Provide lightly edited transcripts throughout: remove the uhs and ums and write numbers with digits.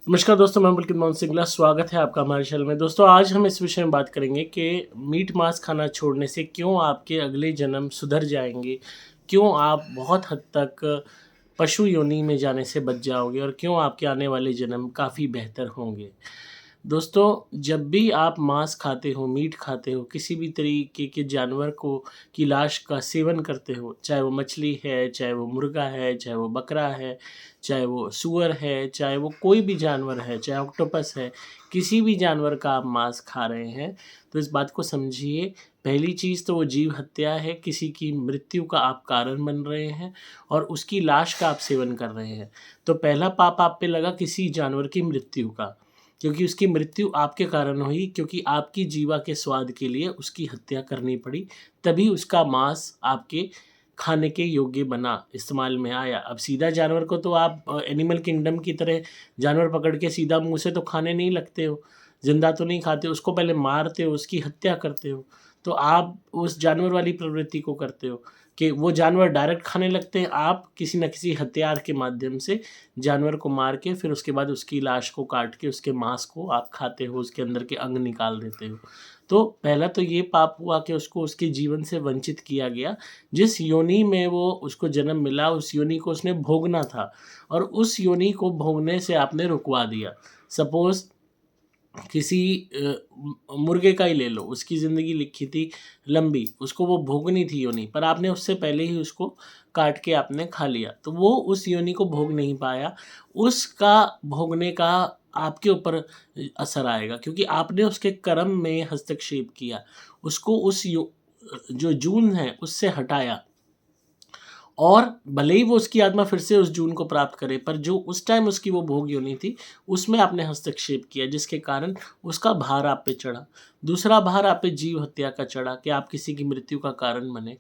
नमस्कार दोस्तों, मैं पुलकित मोहन सिंगला। स्वागत है आपका हमारे चैनल में। दोस्तों, आज हम इस विषय में बात करेंगे कि मीट मांस खाना छोड़ने से क्यों आपके अगले जन्म सुधर जाएंगे, क्यों आप बहुत हद तक पशु योनि में जाने से बच जाओगे और क्यों आपके आने वाले जन्म काफ़ी बेहतर होंगे। दोस्तों, जब भी आप मांस खाते हो, मीट खाते हो, किसी भी तरीके के जानवर को की लाश का सेवन करते हो, चाहे वो मछली है, चाहे वो मुर्गा है, चाहे वो बकरा है, चाहे वो सूअर है, चाहे वो कोई भी जानवर है, चाहे ऑक्टोपस है, किसी भी जानवर का आप मांस खा रहे हैं, तो इस बात को समझिए। पहली चीज़ तो वो जीव हत्या है, किसी की मृत्यु का आप कारण बन रहे हैं और उसकी लाश का आप सेवन कर रहे हैं। तो पहला पाप आप पे लगा किसी जानवर की मृत्यु का, क्योंकि उसकी मृत्यु आपके कारण हुई, क्योंकि आपकी जीवा के स्वाद के लिए उसकी हत्या करनी पड़ी, तभी उसका मांस आपके खाने के योग्य बना, इस्तेमाल में आया। अब सीधा जानवर को तो आप एनिमल किंगडम की तरह जानवर पकड़ के सीधा मुँह से तो खाने नहीं लगते हो, ज़िंदा तो नहीं खाते, उसको पहले मारते हो, उसकी हत्या करते हो। तो आप उस जानवर वाली प्रवृत्ति को करते हो कि वो जानवर डायरेक्ट खाने लगते हैं, आप किसी न किसी हथियार के माध्यम से जानवर को मार के फिर उसके बाद उसकी लाश को काट के उसके मांस को आप खाते हो, उसके अंदर के अंग निकाल देते हो। तो पहला तो ये पाप हुआ कि उसको उसके जीवन से वंचित किया गया। जिस योनि में वो उसको जन्म मिला, उस योनि को उसने भोगना था और उस योनि को भोगने से आपने रुकवा दिया। सपोज़ किसी मुर्गे का ही ले लो, उसकी ज़िंदगी लिखी थी लंबी, उसको वो भोगनी थी योनि, पर आपने उससे पहले ही उसको काट के आपने खा लिया, तो वो उस योनि को भोग नहीं पाया। उसका भोगने का आपके ऊपर असर आएगा, क्योंकि आपने उसके कर्म में हस्तक्षेप किया, उसको उस जो जून है उससे हटाया। और भले ही वो उसकी आत्मा फिर से उस जून को प्राप्त करे, पर जो उस टाइम उसकी वो भोग योनि थी, उसमें आपने हस्तक्षेप किया, जिसके कारण उसका भार आप पे चढ़ा। दूसरा भार आप पे जीव हत्या का चढ़ा कि आप किसी की मृत्यु का कारण बने।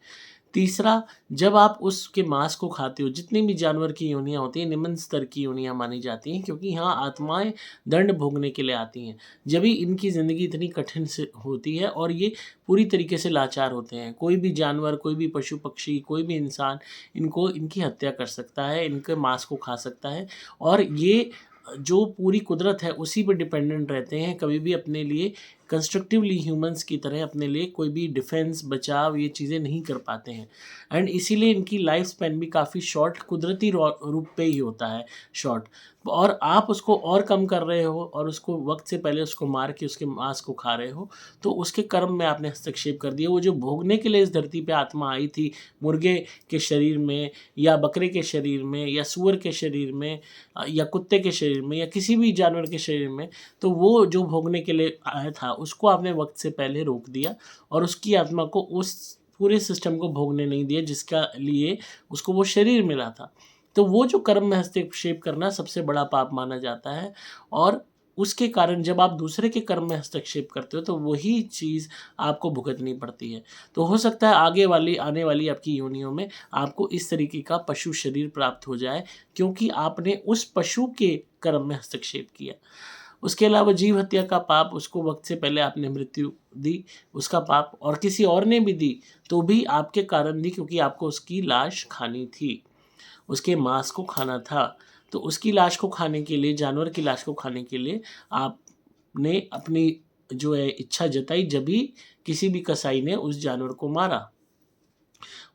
तीसरा, जब आप उसके मांस को खाते हो, जितनी भी जानवर की योनियाँ होती हैं, निम्न स्तर की योनियाँ मानी जाती हैं, क्योंकि यहाँ आत्माएँ दंड भोगने के लिए आती हैं। जब भी इनकी ज़िंदगी इतनी कठिन से होती है और ये पूरी तरीके से लाचार होते हैं। कोई भी जानवर, कोई भी पशु-पक्षी, कोई भी इंसान इनको इनकी हत्या कर सकता है, इनके मांस को खा सकता है और ये जो पूरी कुदरत है उसी पे डिपेंडेंट रहते हैं। कभी भी अपने लिए कंस्ट्रक्टिवली ह्यूमन्स की तरह अपने लिए कोई भी डिफेंस, बचाव ये चीज़ें नहीं कर पाते हैं एंड इसीलिए इनकी लाइफ स्पैन भी काफ़ी शॉर्ट कुदरती रूप पे ही होता है, शॉर्ट। और आप उसको और कम कर रहे हो और उसको वक़्त से पहले उसको मार के उसके मांस को खा रहे हो, तो उसके कर्म में आपने हस्तक्षेप कर दिया। वो जो भोगने के लिए इस धरती पे आत्मा आई थी, मुर्गे के शरीर में या बकरे के शरीर में या सूअर के शरीर में या कुत्ते के शरीर में या किसी भी जानवर के शरीर में, तो वो जो भोगने के लिए आया था, उसको आपने वक़्त से पहले रोक दिया और उसकी आत्मा को उस पूरे सिस्टम को भोगने नहीं दिया, जिसका लिए उसको वो शरीर मिला था। तो वो जो कर्म में हस्तक्षेप करना सबसे बड़ा पाप माना जाता है और उसके कारण जब आप दूसरे के कर्म में हस्तक्षेप करते हो, तो वही चीज़ आपको भुगतनी पड़ती है। तो हो सकता है आने वाली आपकी योनियों में आपको इस तरीके का पशु शरीर प्राप्त हो जाए, क्योंकि आपने उस पशु के कर्म में हस्तक्षेप किया। उसके अलावा जीव हत्या का पाप, उसको वक़्त से पहले आपने मृत्यु दी, उसका पाप, और किसी और ने भी दी, तो भी आपके कारण दी, क्योंकि आपको उसकी लाश खानी थी, उसके मांस को खाना था। तो उसकी लाश को खाने के लिए, जानवर की लाश को खाने के लिए आपने अपनी जो है इच्छा जताई, जभी किसी भी कसाई ने उस जानवर को मारा।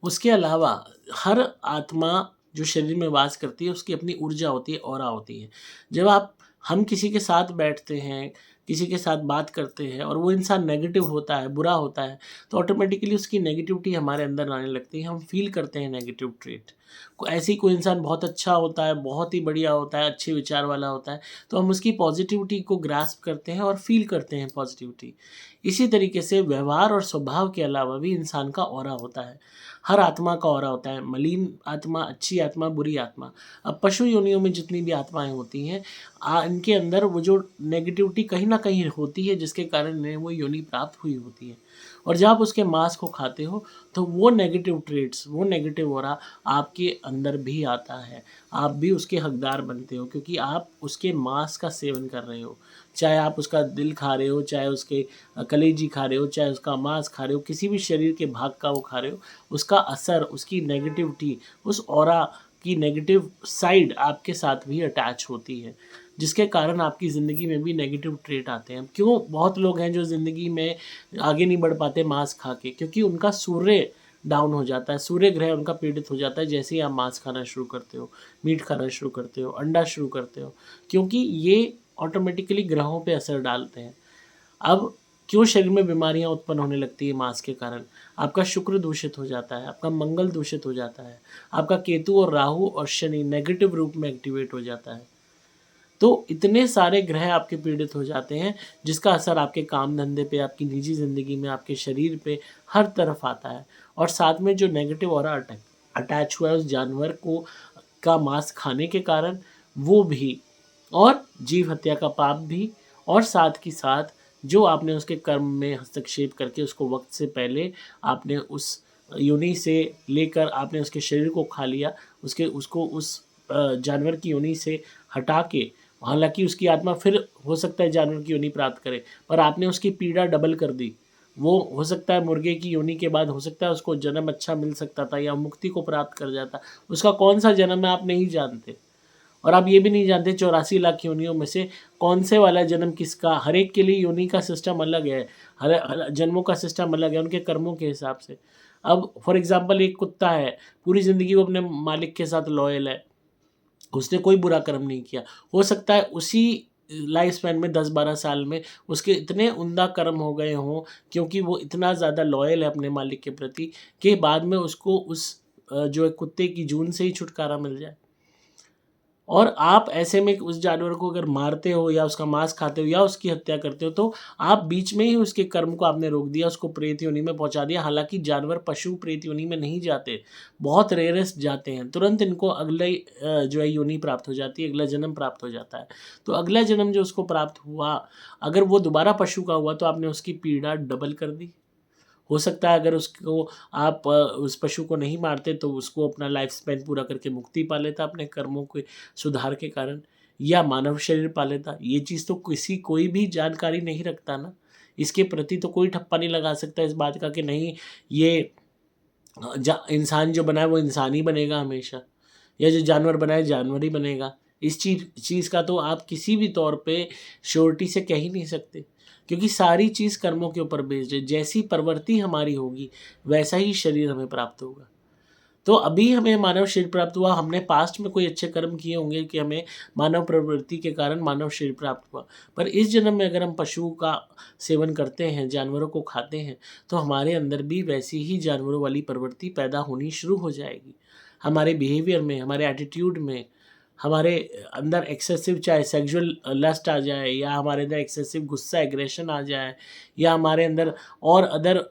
उसके अलावा हर आत्मा जो शरीर में वास करती है, उसकी अपनी ऊर्जा होती है, ऑरा होती है। जब हम किसी के साथ बैठते हैं, किसी के साथ बात करते हैं और वो इंसान नेगेटिव होता है, बुरा होता है, तो ऑटोमेटिकली उसकी नेगेटिविटी हमारे अंदर आने लगती है, हम फ़ील करते हैं नेगेटिव ट्रेट। ऐसे ही कोई इंसान बहुत अच्छा होता है, बहुत ही बढ़िया होता है, अच्छे विचार वाला होता है, तो हम उसकी पॉज़िटिविटी को ग्रास्प करते हैं और फ़ील करते हैं पॉज़िटिविटी। इसी तरीके से व्यवहार और स्वभाव के अलावा भी इंसान का ऑरा होता है। हर आत्मा का ऑरा होता है, मलिन आत्मा, अच्छी आत्मा, बुरी आत्मा। अब पशु योनियों में जितनी भी आत्माएँ होती हैं, इनके अंदर वो जो नेगेटिविटी कहीं न कहीं होती है, जिसके कारण इन्हें वो योनि प्राप्त हुई होती है। और जब आप उसके मांस को खाते हो, तो वो नेगेटिव ट्रेट्स, वो नेगेटिव ऑरा आपके अंदर भी आता है। आप भी उसके हकदार बनते हो, क्योंकि आप उसके मांस का सेवन कर रहे हो। चाहे आप उसका दिल खा रहे हो, चाहे उसके कलेजी खा रहे हो, चाहे उसका मांस खा रहे हो, किसी भी शरीर के भाग का वो खा रहे हो, उसका असर, उसकी नेगेटिविटी उस ऑरा की नेगेटिव साइड आपके साथ भी अटैच होती है, जिसके कारण आपकी ज़िंदगी में भी नेगेटिव ट्रेट आते हैं। क्यों बहुत लोग हैं जो ज़िंदगी में आगे नहीं बढ़ पाते मांस खा के? क्योंकि उनका सूर्य डाउन हो जाता है, सूर्य ग्रह उनका पीड़ित हो जाता है जैसे ही आप मांस खाना शुरू करते हो, मीट खाना शुरू करते हो, अंडा शुरू करते हो, क्योंकि ये ऑटोमेटिकली ग्रहों पे असर डालते हैं। अब क्यों शरीर में बीमारियां उत्पन्न होने लगती है मांस के कारण? आपका शुक्र दूषित हो जाता है, आपका मंगल दूषित हो जाता है, आपका केतु और राहु और शनि नेगेटिव रूप में एक्टिवेट हो जाता है। तो इतने सारे ग्रह आपके पीड़ित हो जाते हैं जिसका असर आपके काम धंधे पे, आपकी निजी ज़िंदगी में, आपके शरीर पे, हर तरफ आता है। और साथ में जो नेगेटिव ऑरा अटैच हुआ है उस जानवर को का मांस खाने के कारण, वो भी, और जीव हत्या का पाप भी, और साथ ही साथ जो आपने उसके कर्म में हस्तक्षेप करके उसको वक्त से पहले आपने उस योनि से लेकर आपने उसके शरीर को खा लिया, उसको उस जानवर की योनि से हटा के, हालांकि उसकी आत्मा फिर हो सकता है जानवर की योनि प्राप्त करे, पर आपने उसकी पीड़ा डबल कर दी। वो हो सकता है मुर्गे की योनि के बाद हो सकता है उसको जन्म अच्छा मिल सकता था या मुक्ति को प्राप्त कर जाता, उसका कौन सा जन्म है आप नहीं जानते। और आप ये भी नहीं जानते 84 लाख योनियों में से कौन से वाला जन्म किसका, हर एक के लिए योनि का सिस्टम अलग है, हर जन्मों का सिस्टम अलग है उनके कर्मों के हिसाब से। अब फॉर एग्जांपल एक कुत्ता है, पूरी ज़िंदगी वो अपने मालिक के साथ लॉयल है, उसने कोई बुरा कर्म नहीं किया, हो सकता है उसी लाइफ स्पैन में 10-12 साल में उसके इतने उम्दा कर्म हो गए हों, क्योंकि वो इतना ज़्यादा लॉयल है अपने मालिक के प्रति, कि बाद में उसको उस जो है कुत्ते की जून से ही छुटकारा मिल जाए। और आप ऐसे में उस जानवर को अगर मारते हो या उसका मांस खाते हो या उसकी हत्या करते हो, तो आप बीच में ही उसके कर्म को आपने रोक दिया, उसको प्रेत योनि में पहुंचा दिया। हालांकि जानवर पशु प्रेत योनि में नहीं जाते, बहुत रेयरेस्ट जाते हैं, तुरंत इनको अगले जो है योनि प्राप्त हो जाती है, अगला जन्म प्राप्त हो जाता है। तो अगला जन्म जो उसको प्राप्त हुआ, अगर वो दोबारा पशु का हुआ तो आपने उसकी पीड़ा डबल कर दी। हो सकता है अगर उसको आप उस पशु को नहीं मारते तो उसको अपना लाइफ स्पैन पूरा करके मुक्ति पा लेता अपने कर्मों के सुधार के कारण, या मानव शरीर पा लेता। ये चीज़ तो कोई भी जानकारी नहीं रखता ना, इसके प्रति तो कोई ठप्पा नहीं लगा सकता इस बात का कि नहीं ये इंसान जो बना है वो इंसान ही बनेगा हमेशा, या जो जानवर बना है जानवर ही बनेगा। इस चीज़ का तो आप किसी भी तौर पे श्योरिटी से कह ही नहीं सकते, क्योंकि सारी चीज़ कर्मों के ऊपर बेस्ड है। जैसी प्रवृत्ति हमारी होगी वैसा ही शरीर हमें प्राप्त होगा। तो अभी हमें मानव शरीर प्राप्त हुआ, हमने पास्ट में कोई अच्छे कर्म किए होंगे कि हमें मानव प्रवृत्ति के कारण मानव शरीर प्राप्त हुआ। पर इस जन्म में अगर हम पशु का सेवन करते हैं, जानवरों को खाते हैं, तो हमारे अंदर भी वैसी ही जानवरों वाली प्रवृत्ति पैदा होनी शुरू हो जाएगी। हमारे बिहेवियर में, हमारे एटीट्यूड में, हमारे अंदर एक्सेसिव चाहे सेक्सुअल लस्ट आ जाए, या हमारे अंदर एक्सेसिव गुस्सा एग्रेशन आ जाए, या हमारे अंदर और अदर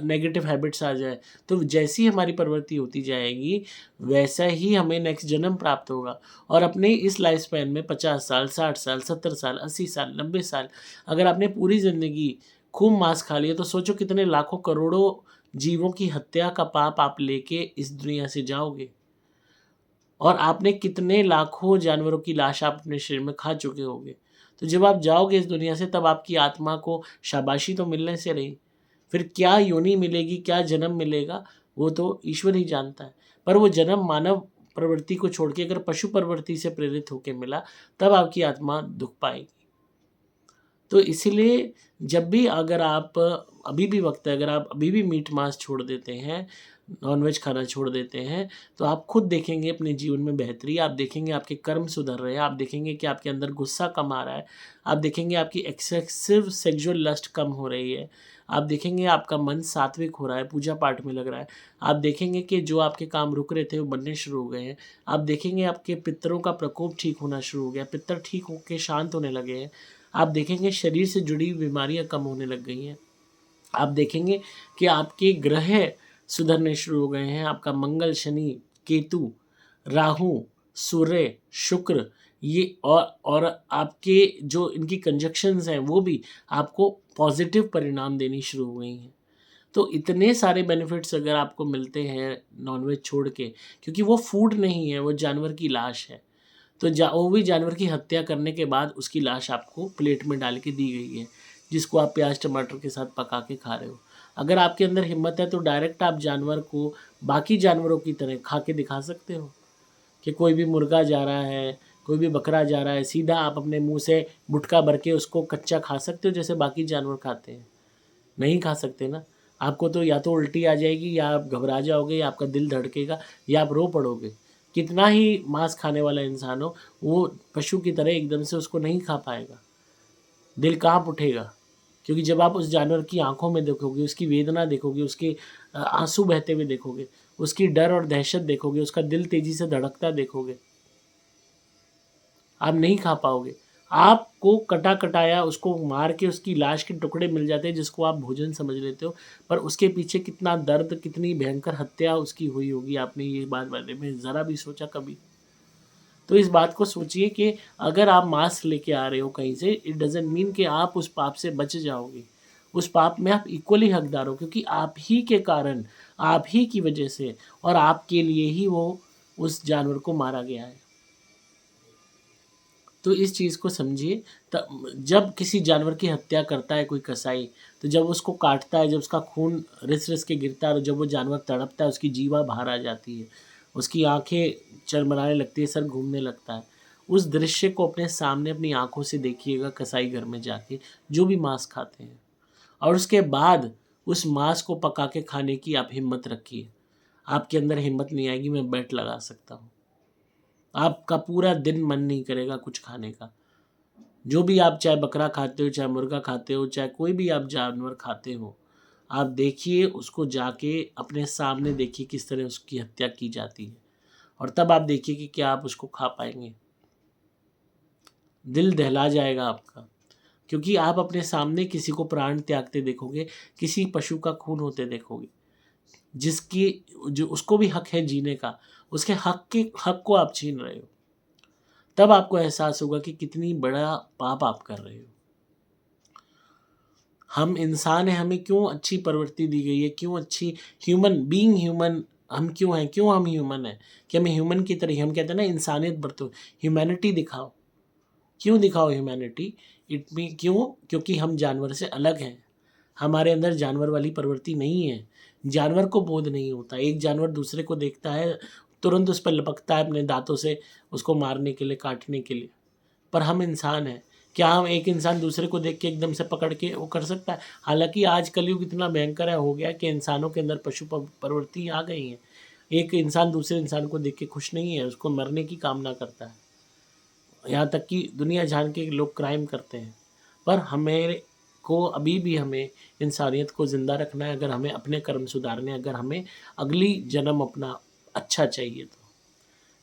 नेगेटिव हैबिट्स आ जाए, तो जैसी हमारी प्रवृत्ति होती जाएगी वैसा ही हमें नेक्स्ट जन्म प्राप्त होगा। और अपने इस लाइफ स्पैन में 50 साल, 60 साल, 70 साल, 80 साल, 90 साल, अगर आपने पूरी ज़िंदगी खूब मांस खा लिया तो सोचो कितने लाखों करोड़ों जीवों की हत्या का पाप आप लेके इस दुनिया से जाओगे। और आपने कितने लाखों जानवरों की लाश आप अपने शरीर में खा चुके होंगे। तो जब आप जाओगे इस दुनिया से तब आपकी आत्मा को शाबाशी तो मिलने से रही, फिर क्या योनि मिलेगी, क्या जन्म मिलेगा, वो तो ईश्वर ही जानता है। पर वो जन्म मानव प्रवृत्ति को छोड़ के अगर पशु प्रवृत्ति से प्रेरित होकर मिला, तब आपकी आत्मा दुख पाएगी। तो इसीलिए जब भी अगर आप अभी भी वक्त है, अगर आप अभी भी मीट मांस छोड़ देते हैं, नॉनवेज खाना छोड़ देते हैं, तो आप खुद देखेंगे अपने जीवन में बेहतरी, आप देखेंगे आपके कर्म सुधर रहे हैं, आप देखेंगे कि आपके अंदर गुस्सा कम आ रहा है, आप देखेंगे आपकी एक्सेसिव सेक्सुअल लस्ट कम हो रही है, आप देखेंगे आपका मन सात्विक हो रहा है, पूजा पाठ में लग रहा है, आप देखेंगे कि जो आपके काम रुक रहे थे वो बनने शुरू हो गए हैं, आप देखेंगे आपके पितरों का प्रकोप ठीक होना शुरू हो गया, पितर ठीक होकर शांत होने लगे हैं, आप देखेंगे शरीर से जुड़ी हुई बीमारियां कम होने लग गई हैं, आप देखेंगे कि आपके ग्रह सुधरने शुरू हो गए हैं, आपका मंगल, शनि, केतु, राहु, सूर्य, शुक्र, ये और आपके जो इनकी कंजक्शंस हैं वो भी आपको पॉजिटिव परिणाम देनी शुरू हो गई हैं। तो इतने सारे बेनिफिट्स अगर आपको मिलते हैं नॉनवेज छोड़ के, क्योंकि वो फूड नहीं है, वो जानवर की लाश है, तो वो भी जानवर की हत्या करने के बाद उसकी लाश आपको प्लेट में डाल के दी गई है, जिसको आप प्याज टमाटर के साथ पका के खा रहे हो। अगर आपके अंदर हिम्मत है तो डायरेक्ट आप जानवर को बाकी जानवरों की तरह खा के दिखा सकते हो। कि कोई भी मुर्गा जा रहा है, कोई भी बकरा जा रहा है, सीधा आप अपने मुंह से गुटखा भर के उसको कच्चा खा सकते हो जैसे बाकी जानवर खाते हैं? नहीं खा सकते ना। आपको तो या तो उल्टी आ जाएगी, या आप घबरा जाओगे, या आपका दिल धड़केगा, या आप रो पड़ोगे। कितना ही मांस खाने वाला इंसान हो, वो पशु की तरह एकदम से उसको नहीं खा पाएगा। दिल काँप उठेगा, क्योंकि जब आप उस जानवर की आँखों में देखोगे, उसकी वेदना देखोगे, उसके आँसू बहते हुए देखोगे, उसकी डर और दहशत देखोगे, उसका दिल तेज़ी से धड़कता देखोगे, आप नहीं खा पाओगे। आपको कटा-कटाया उसको मार के उसकी लाश के टुकड़े मिल जाते हैं जिसको आप भोजन समझ लेते हो, पर उसके पीछे कितना दर्द, कितनी भयंकर हत्या उसकी हुई होगी, आपने ये बात बारे में ज़रा भी सोचा कभी? तो इस बात को सोचिए कि अगर आप मांस लेके आ रहे हो कहीं से, इट डज़न्ट मीन कि आप उस पाप से बच जाओगे। उस पाप में आप इक्वली हकदार हो, क्योंकि आप ही के कारण, आप ही की वजह से और आपके लिए ही वो उस जानवर को मारा गया है। तो इस चीज़ को समझिए। जब किसी जानवर की हत्या करता है कोई कसाई, तो जब उसको काटता है, जब उसका खून रिस-रिस के गिरता है और जब वो जानवर तड़पता है, उसकी जीवा बाहर आ जाती है, उसकी आँखें चरमराने लगती है, सर घूमने लगता है। उस दृश्य को अपने सामने अपनी आँखों से देखिएगा कसाई घर में जाके, जो भी मांस खाते हैं, और उसके बाद उस मांस को पका के खाने की आप हिम्मत रखिए। आपके अंदर हिम्मत नहीं आएगी, मैं बेट लगा सकता हूँ। आपका पूरा दिन मन नहीं करेगा कुछ खाने का। जो भी आप, चाहे बकरा खाते हो, चाहे मुर्गा खाते हो, चाहे कोई भी आप जानवर खाते हो, आप देखिए उसको जाके अपने सामने देखिए किस तरह उसकी हत्या की जाती है, और तब आप देखिए कि क्या आप उसको खा पाएंगे। दिल दहला जाएगा आपका, क्योंकि आप अपने सामने किसी को प्राण त्यागते देखोगे, किसी पशु का खून होते देखोगे, जिसकी जो उसको भी हक है जीने का, उसके हक को आप छीन रहे हो। तब आपको एहसास होगा कि कितनी बड़ा पाप आप कर रहे हो। हम इंसान हैं, हमें क्यों अच्छी प्रवृत्ति दी गई है, क्यों अच्छी ह्यूमन हम क्यों हैं, क्यों हम ह्यूमन हैं, कि हमें ह्यूमन की तरह, हम कहते हैं ना इंसानियत बरतो, ह्यूमैनिटी दिखाओ। क्यों दिखाओ ह्यूमैनिटी? क्यों? क्योंकि हम जानवर से अलग हैं। हमारे अंदर जानवर वाली प्रवृत्ति नहीं है। जानवर को बोध नहीं होता। एक जानवर दूसरे को देखता है, तुरंत उस पर लपकता है अपने दाँतों से उसको मारने के लिए, काटने के लिए। पर हम इंसान हैं। क्या हम एक इंसान दूसरे को देख के एकदम से पकड़ के वो कर सकता है? हालाँकि आज कलयुग इतना भयंकर हो गया कि इंसानों के अंदर पशु प्रवृत्ति आ गई है। एक इंसान दूसरे इंसान को देख के खुश नहीं है, उसको मरने की कामना करता है। यहाँ तक कि दुनिया जान के लोग क्राइम करते हैं। पर हमें को अभी भी हमें इंसानियत को ज़िंदा रखना है, अगर हमें अपने कर्म सुधारने हैं, अगर हमें अगली जन्म अपना अच्छा चाहिए तो।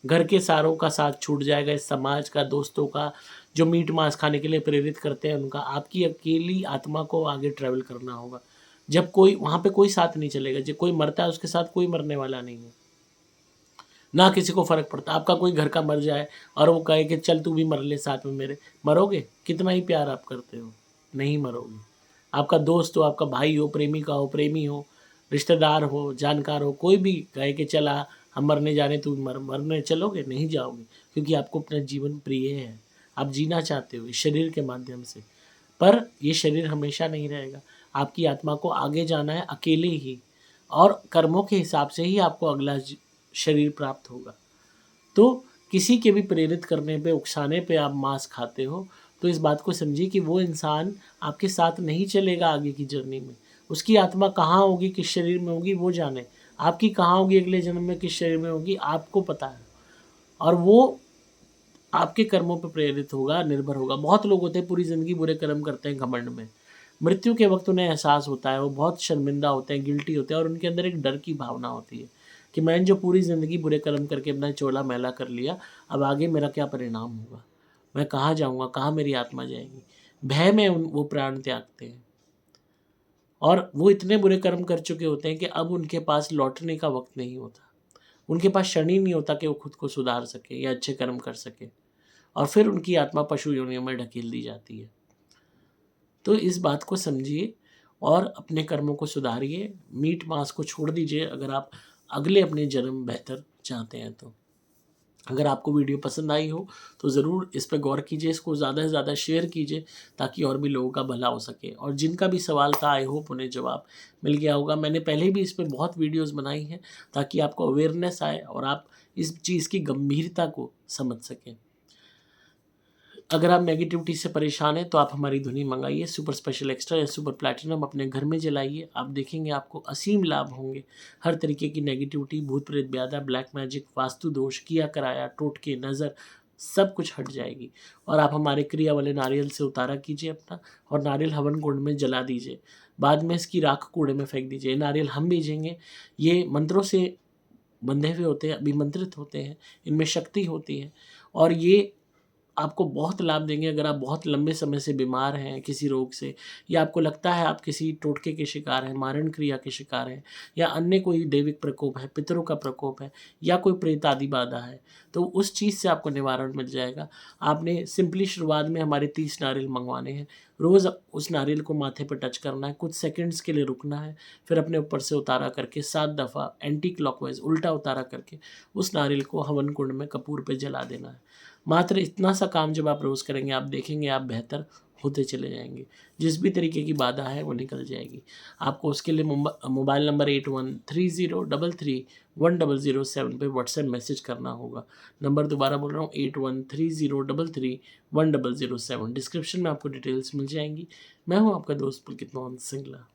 घर के सारों का साथ छूट जाएगा, इस समाज का, दोस्तों का, जो मीट मांस खाने के लिए प्रेरित करते हैं उनका, आपकी अकेली आत्मा को आगे ट्रैवल करना होगा। जब कोई वहाँ पे कोई साथ नहीं चलेगा, जब कोई मरता है उसके साथ कोई मरने वाला नहीं है। ना किसी को फ़र्क पड़ता। आपका कोई घर का मर जाए और वो कहे कि चल तू भी मर ले साथ में मेरे, मरोगे? कितना ही प्यार आप करते हो, नहीं मरोगे। आपका दोस्त हो, आपका भाई हो, प्रेमिका हो, प्रेमी हो, रिश्तेदार हो, जानकार हो, कोई भी कहे कि चल आ हम मरने जा रहे हैं, तू मरने चलोगे? नहीं जाओगे, क्योंकि आपको अपना जीवन प्रिय है। आप जीना चाहते हो इस शरीर के माध्यम से, पर ये शरीर हमेशा नहीं रहेगा। आपकी आत्मा को आगे जाना है अकेले ही, और कर्मों के हिसाब से ही आपको अगला शरीर प्राप्त होगा। तो किसी के भी प्रेरित करने पे, उकसाने पे आप मांस खाते हो, तो इस बात को समझिए कि वो इंसान आपके साथ नहीं चलेगा आगे की जर्नी में। उसकी आत्मा कहाँ होगी, किस शरीर में होगी, वो जाने। आपकी कहाँ होगी अगले जन्म में, किस शरीर में होगी, आपको पता है। और वो आपके कर्मों पे प्रेरित होगा, निर्भर होगा। बहुत लोग होते हैं पूरी ज़िंदगी बुरे कर्म करते हैं घमंड में। मृत्यु के वक़्त उन्हें एहसास होता है, वो बहुत शर्मिंदा होते हैं, गिल्टी होते हैं, और उनके अंदर एक डर की भावना होती है कि मैंने जो पूरी ज़िंदगी बुरे कर्म करके अपना चोला मैला कर लिया, अब आगे मेरा क्या परिणाम होगा? मैं कहाँ जाऊँगा? कहाँ मेरी आत्मा जाएगी? भय में वो प्राण त्यागते हैं, और वो इतने बुरे कर्म कर चुके होते हैं कि अब उनके पास लौटने का वक़्त नहीं होता। उनके पास क्षण ही नहीं होता कि वो खुद को सुधार सकें या अच्छे कर्म कर सकें, और फिर उनकी आत्मा पशु योनियों में ढकेल दी जाती है। तो इस बात को समझिए और अपने कर्मों को सुधारिए। मीट मांस को छोड़ दीजिए अगर आप अगले अपने जन्म बेहतर चाहते हैं तो। अगर आपको वीडियो पसंद आई हो तो ज़रूर इस पे गौर कीजिए, इसको ज़्यादा से ज़्यादा शेयर कीजिए ताकि और भी लोगों का भला हो सके। और जिनका भी सवाल था आई होप उन्हें जवाब मिल गया होगा। मैंने पहले भी इस पे बहुत वीडियोस बनाई हैं ताकि आपको अवेयरनेस आए और आप इस चीज़ की गंभीरता को समझ सकें। अगर आप नेगेटिविटी से परेशान हैं तो आप हमारी धुनी मंगाइए, सुपर स्पेशल एक्स्ट्रा या सुपर प्लैटिनम अपने घर में जलाइए। आप देखेंगे आपको असीम लाभ होंगे। हर तरीके की नेगेटिविटी, भूत प्रेत ब्यादा, ब्लैक मैजिक, वास्तु दोष, किया कराया, टोटके, नज़र, सब कुछ हट जाएगी। और आप हमारे क्रिया वाले नारियल से उतारा कीजिए अपना, और नारियल हवन कुंड में जला दीजिए। बाद में इसकी राख कूड़े में फेंक दीजिए। नारियल हम भेजेंगे, ये मंत्रों से बंधे हुए होते हैं, अभिमंत्रित होते हैं, इनमें शक्ति होती है और ये आपको बहुत लाभ देंगे। अगर आप बहुत लंबे समय से बीमार हैं किसी रोग से, या आपको लगता है आप किसी टोटके के शिकार हैं, मारण क्रिया के शिकार हैं, या अन्य कोई दैविक प्रकोप है, पितरों का प्रकोप है, या कोई प्रेत आदि बाधा है, तो उस चीज़ से आपको निवारण मिल जाएगा। आपने सिंपली शुरुआत में हमारे 30 नारियल मंगवाने हैं। रोज़ उस नारियल को माथे पर टच करना है, कुछ सेकंड्स के लिए रुकना है, फिर अपने ऊपर से उतारा करके 7 दफ़ा एंटी क्लॉकवाइज उल्टा उतारा करके उस नारियल को हवन कुंड में कपूर पे जला देना है। मात्र इतना सा काम जब आप रोज़ करेंगे, आप देखेंगे आप बेहतर होते चले जाएंगे। जिस भी तरीके की बाधा है वो निकल जाएगी। आपको उसके लिए मोबाइल नंबर 8130331007 पे व्हाट्सएप मैसेज करना होगा। नंबर दोबारा बोल रहा हूँ, 8130331007। डिस्क्रिप्शन में आपको डिटेल्स मिल जाएंगी। मैं हूँ आपका दोस्त पुलकित मोहन सिंगला।